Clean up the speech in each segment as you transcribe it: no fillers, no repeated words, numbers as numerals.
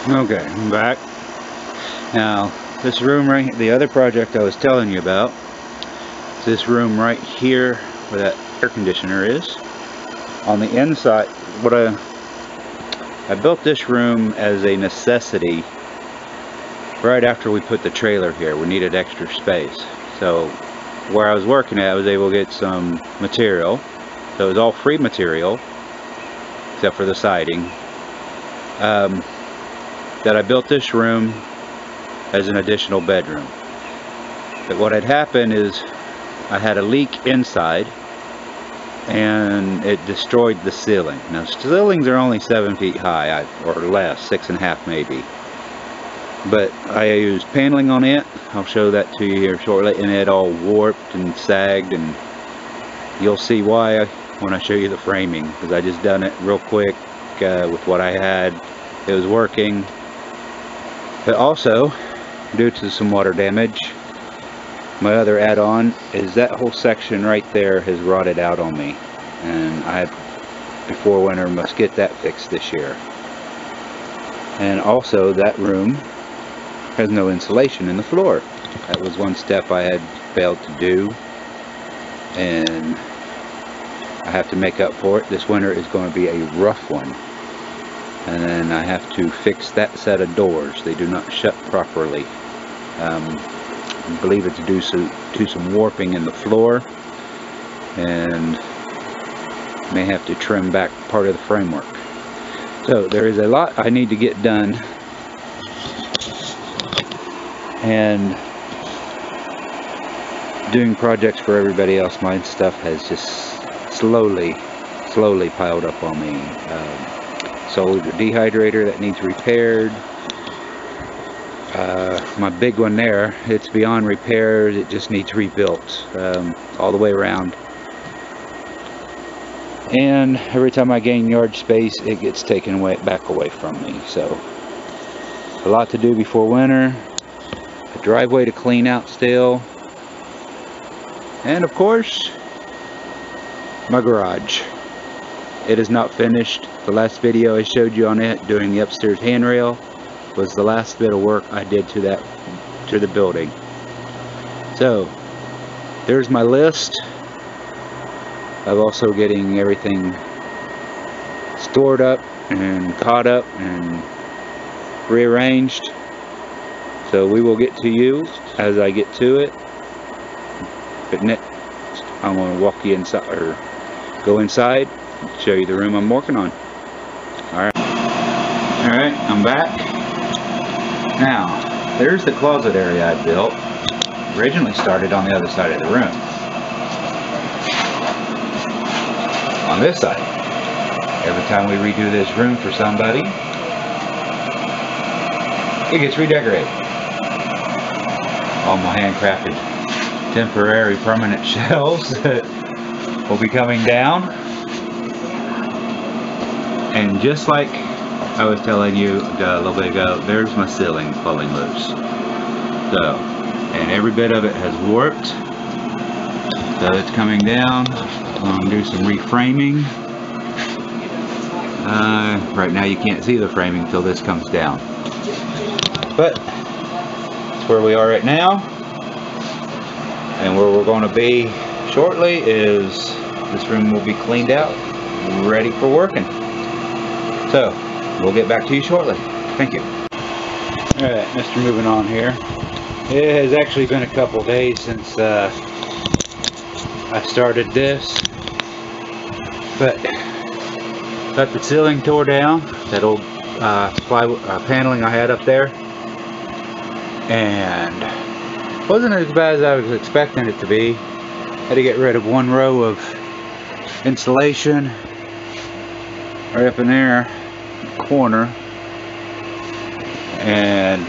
Okay, I'm back. Now, this room right, the other project I was telling you about, this room right here where that air conditioner is. On the inside, I built this room as a necessity right after we put the trailer here. We needed extra space. So where I was working at, I was able to get some material. So it was all free material, except for the siding. That I built this room as an additional bedroom. But what had happened is I had a leak inside and it destroyed the ceiling. Now ceilings are only 7 feet high, or less, 6.5 maybe. But I used paneling on it. I'll show that to you here shortly, and it all warped and sagged, and you'll see why when I show you the framing, because I just done it real quick with what I had. It was working, but also due to some water damage, my other add-on is that whole section right there has rotted out on me, and I before winter must get that fixed this year. And also that room has no insulation in the floor. That was one step I had failed to do, and I have to make up for it. This winter is going to be a rough one. And then I have to fix that set of doors. They do not shut properly. I believe it's due to some warping in the floor, and may have to trim back part of the framework. So there is a lot I need to get done, and doing projects for everybody else, my stuff has just slowly piled up on me. Solar dehydrator that needs repaired. My big one there, it's beyond repairs, it just needs rebuilt all the way around. And every time I gain yard space, it gets taken back away from me. So a lot to do before winter, a driveway to clean out still, and of course my garage. It is not finished. The last video I showed you on it doing the upstairs handrail was the last bit of work I did to the building. So there's my list of also getting everything stored up and caught up and rearranged. So we will get to you as I get to it. But next I'm going to walk you inside, or go inside, show you the room I'm working on. Alright, I'm back. Now, there's the closet area I built. Originally started on the other side of the room. On this side. Every time we redo this room for somebody, it gets redecorated. All my handcrafted temporary permanent shelves will be coming down. And just like I was telling you a little bit ago, there's my ceiling falling loose. So, and every bit of it has warped. So it's coming down. I'm going to do some reframing. Right now you can't see the framing until this comes down. But that's where we are right now. And where we're going to be shortly is this room will be cleaned out, ready for working. So, we'll get back to you shortly. Thank you. Alright, Mr. Moving On here. It has actually been a couple days since I started this. But, got the ceiling tore down. That old paneling I had up there. And wasn't as bad as I was expecting it to be. Had to get rid of one row of insulation right up in there. Corner, and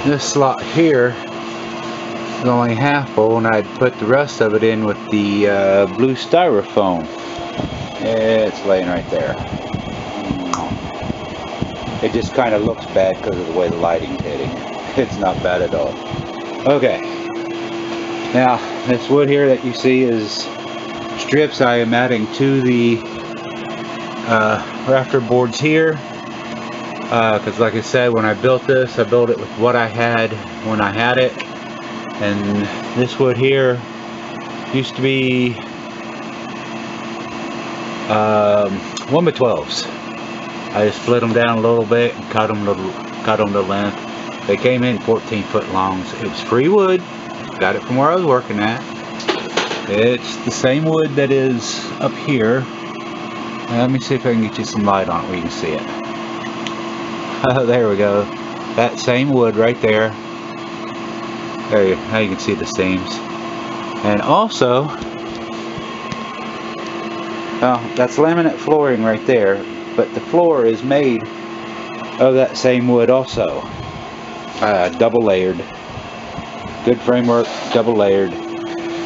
this slot here is only half full, and I'd put the rest of it in with the blue styrofoam. It's laying right there. It just kind of looks bad because of the way the lighting's hitting. It's not bad at all. Okay, now this wood here that you see is strips I am adding to the rafter boards here, because like I said, when I built this, I built it with what I had when I had it. And this wood here used to be 1x12s. I just split them down a little bit and cut them to length. They came in 14-foot longs. It was free wood. Got it from where I was working at. It's the same wood that is up here. Let me see if I can get you some light on it where you can see it. Oh, there we go. That same wood right there. There, now you can see the seams. And also, well, that's laminate flooring right there, but the floor is made of that same wood also. Double layered. Good framework, double layered.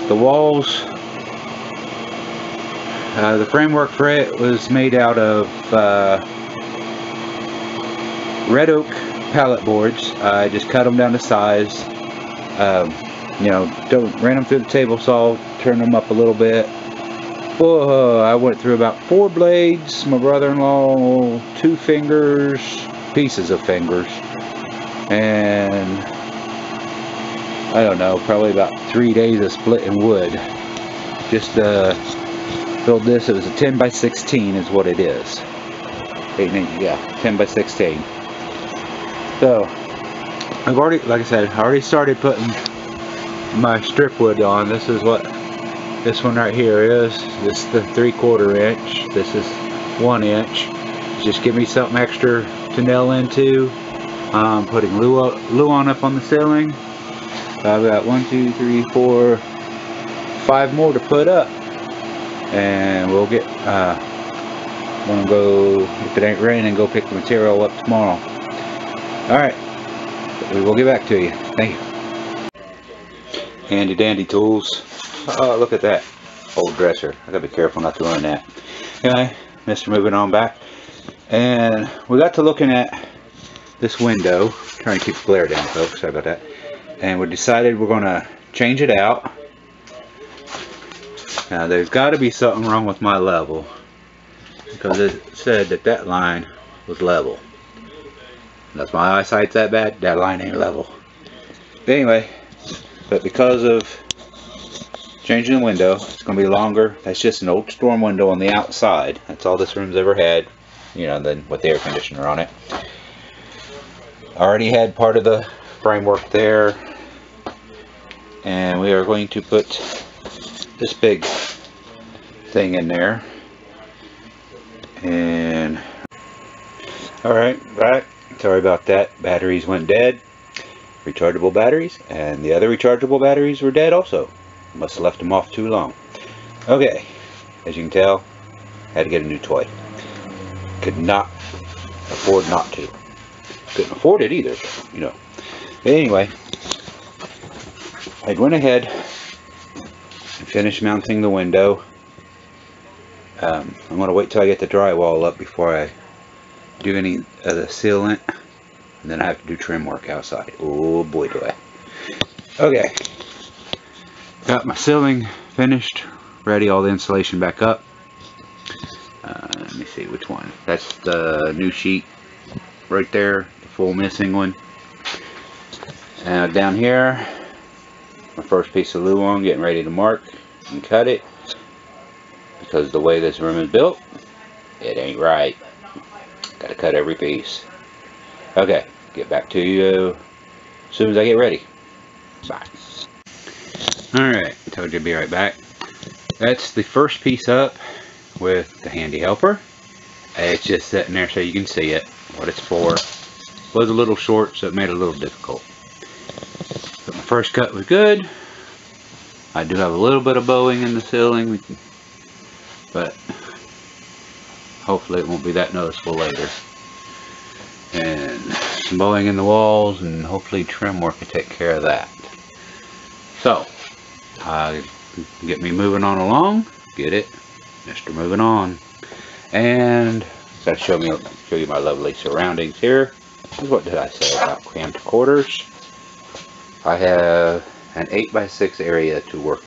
The walls, the framework for it was made out of red oak pallet boards. I just cut them down to size. You know, ran them through the table saw, turned them up a little bit. Whoa, I went through about 4 blades. My brother-in-law, 2 fingers, pieces of fingers, and I don't know, probably about 3 days of splitting wood. Just build this. It was a 10x16 is what it is. 8 inches, yeah, 10x16. So I've already, like I said, I already started putting my strip wood on. This is what this one right here is. This is the 3/4 inch. This is 1 inch. Just give me something extra to nail into. I'm putting Luan up on the ceiling. So I've got 1, 2, 3, 4, 5 more to put up, and we'll get. I'm gonna go, if it ain't raining, go pick the material up tomorrow. All right, we will get back to you. Thank you. Handy dandy tools. Oh, look at that old dresser. I gotta be careful not to ruin that. Anyway, Mr. Moving on back, and we got to looking at this window. Trying to keep the glare down, folks. Sorry about that. And we decided we're gonna change it out. Now, there's got to be something wrong with my level, because it said that that line was level. That's my eyesight's that bad. That line ain't level. But anyway, but because of changing the window, it's going to be longer. That's just an old storm window on the outside. That's all this room's ever had, you know, then with the air conditioner on it. I already had part of the framework there, and we are going to put this big thing in there. And alright, sorry about that. Batteries went dead. Rechargeable batteries, and the other rechargeable batteries were dead also. Must have left them off too long. Okay, as you can tell, had to get a new toy. Could not afford not to. Couldn't afford it either, you know. But anyway, I went ahead and finished mounting the window. I'm going to wait till I get the drywall up before I do any of the sealant. And then I have to do trim work outside. Oh boy, do I. Okay. Got my ceiling finished. Ready, all the insulation back up. Let me see which one. That's the new sheet right there. The full missing one. Down here, my first piece of Luan, getting ready to mark and cut it. Because the way this room is built, it ain't right. Gotta cut every piece. Okay, get back to you as soon as I get ready. Bye. Alright, told you to be right back. That's the first piece up with the handy helper. It's just sitting there so you can see it, what it's for. It was a little short, so it made it a little difficult. But my first cut was good. I do have a little bit of bowing in the ceiling, but hopefully it won't be that noticeable later. And some bowing in the walls, and hopefully trim work will take care of that. So, get me moving on along. Get it, Mr. Moving On. And gotta show you my lovely surroundings here. What did I say about cramped quarters? I have an 8x6 area to work